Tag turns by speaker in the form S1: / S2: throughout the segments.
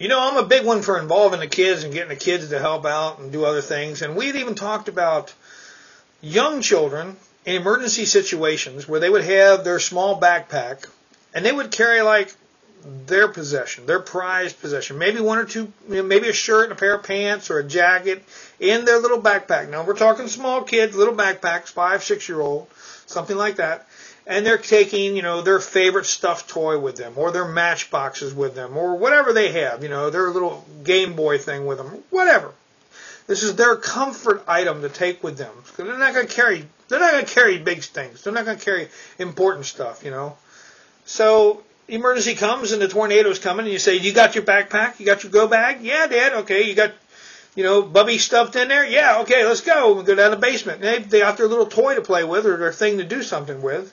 S1: You know, I'm a big one for involving the kids and getting the kids to help out and do other things. And we've even talked about young children in emergency situations where they would have their small backpack and they would carry like their possession, their prized possession, maybe one or two, maybe a shirt and a pair of pants or a jacket in their little backpack. Now we're talking small kids, little backpacks, 5, 6-year-old, something like that. And they're taking, their favorite stuffed toy with them, or their matchboxes with them, or whatever they have, their little Game Boy thing with them, whatever. This is their comfort item to take with them. Because they're not going to carry big things. They're not going to carry important stuff, So emergency comes and the tornado's coming and you say, you got your backpack? You got your go bag? Yeah, Dad. Okay. You got, Bubby stuffed in there? Yeah. Okay. Let's go. We'll go down the basement. They got their little toy to play with or their thing to do something with.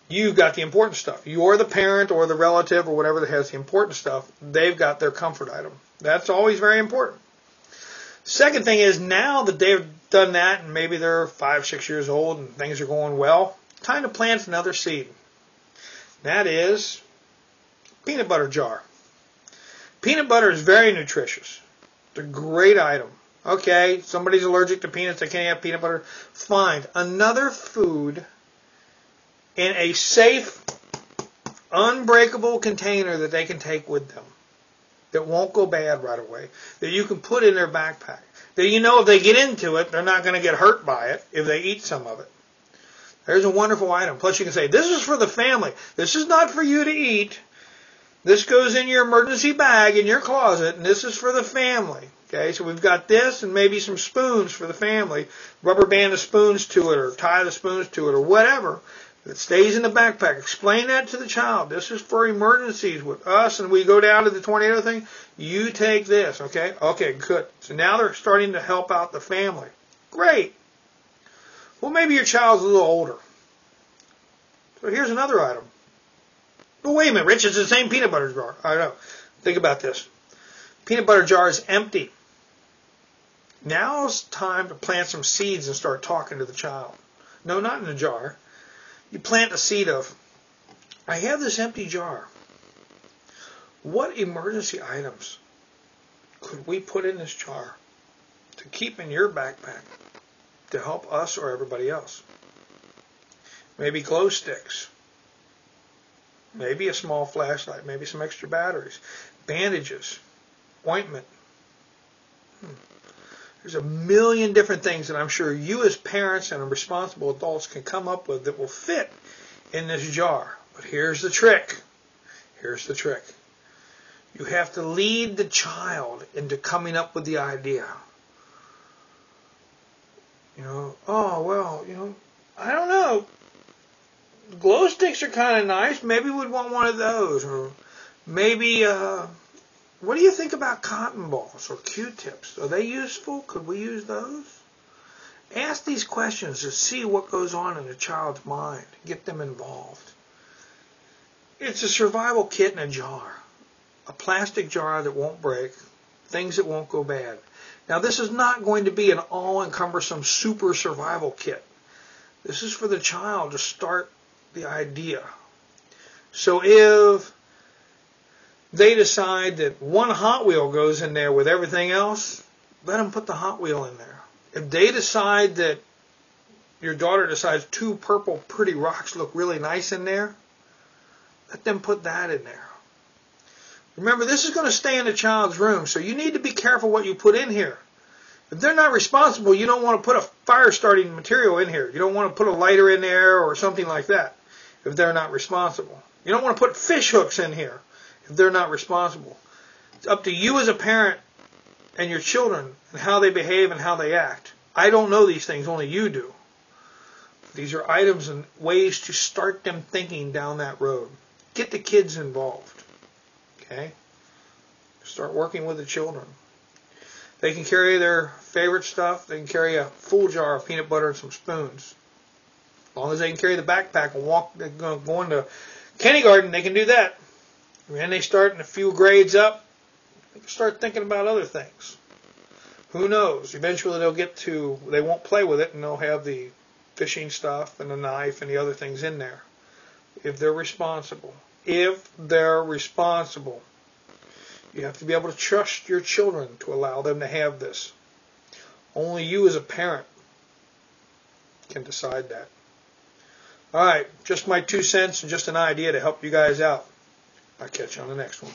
S1: You've got the important stuff. You're the parent or the relative or whatever that has the important stuff. They've got their comfort item. That's always very important. Second thing is now that they've done that and maybe they're 5, 6 years old and things are going well, time to plant another seed. That is peanut butter jar. Peanut butter is very nutritious. It's a great item. Okay, somebody's allergic to peanuts, they can't have peanut butter. Find another food in a safe, unbreakable container that they can take with them, that won't go bad right away, that you can put in their backpack, that if they get into it, they're not going to get hurt by it if they eat some of it. There's a wonderful item. Plus you can say, this is for the family. This is not for you to eat. This goes in your emergency bag in your closet, and this is for the family. Okay, so we've got this and maybe some spoons for the family. Rubber band the spoons to it or tie the spoons to it or whatever. It stays in the backpack. Explain that to the child. This is for emergencies with us, and we go down to the tornado thing. You take this, okay? Okay, good. So now they're starting to help out the family. Great. Well, maybe your child's a little older. So here's another item. But wait a minute, Rich, it's the same peanut butter jar. I know. Think about this. Peanut butter jar is empty. Now's time to plant some seeds and start talking to the child. No, not in the jar. You plant a seed of, I have this empty jar. What emergency items could we put in this jar to keep in your backpack to help us or everybody else? Maybe glow sticks. Maybe a small flashlight. Maybe some extra batteries. Bandages. Ointment. There's a million different things that I'm sure you as parents and responsible adults can come up with that will fit in this jar. But here's the trick. Here's the trick. You have to lead the child into coming up with the idea. I don't know. Glow sticks are kind of nice. Maybe we'd want one of those. Or maybe, what do you think about cotton balls or Q-tips? Are they useful? Could we use those? Ask these questions to see what goes on in a child's mind. Get them involved. It's a survival kit in a jar. A plastic jar that won't break. Things that won't go bad. Now this is not going to be an all-encompassing super survival kit. This is for the child to start the idea. So if they decide that one Hot Wheel goes in there with everything else, let them put the Hot Wheel in there. If they decide that your daughter decides 2 purple pretty rocks look really nice in there, let them put that in there. Remember, this is going to stay in the child's room, so you need to be careful what you put in here. If they're not responsible, you don't want to put a fire-starting material in here. You don't want to put a lighter in there or something like that if they're not responsible. You don't want to put fish hooks in here if they're not responsible. It's up to you as a parent and your children and how they behave and how they act. I don't know these things, only you do. These are items and ways to start them thinking down that road. Get the kids involved. Okay? Start working with the children. They can carry their favorite stuff. They can carry a full jar of peanut butter and some spoons. As long as they can carry the backpack and walk, they're going to kindergarten, they can do that. And they start in a few grades up, they can start thinking about other things. Who knows? Eventually they won't play with it and they'll have the fishing stuff and the knife and the other things in there. If they're responsible. If they're responsible. You have to be able to trust your children to allow them to have this. Only you as a parent can decide that. All right, just my 2 cents and just an idea to help you guys out. I'll catch you on the next one.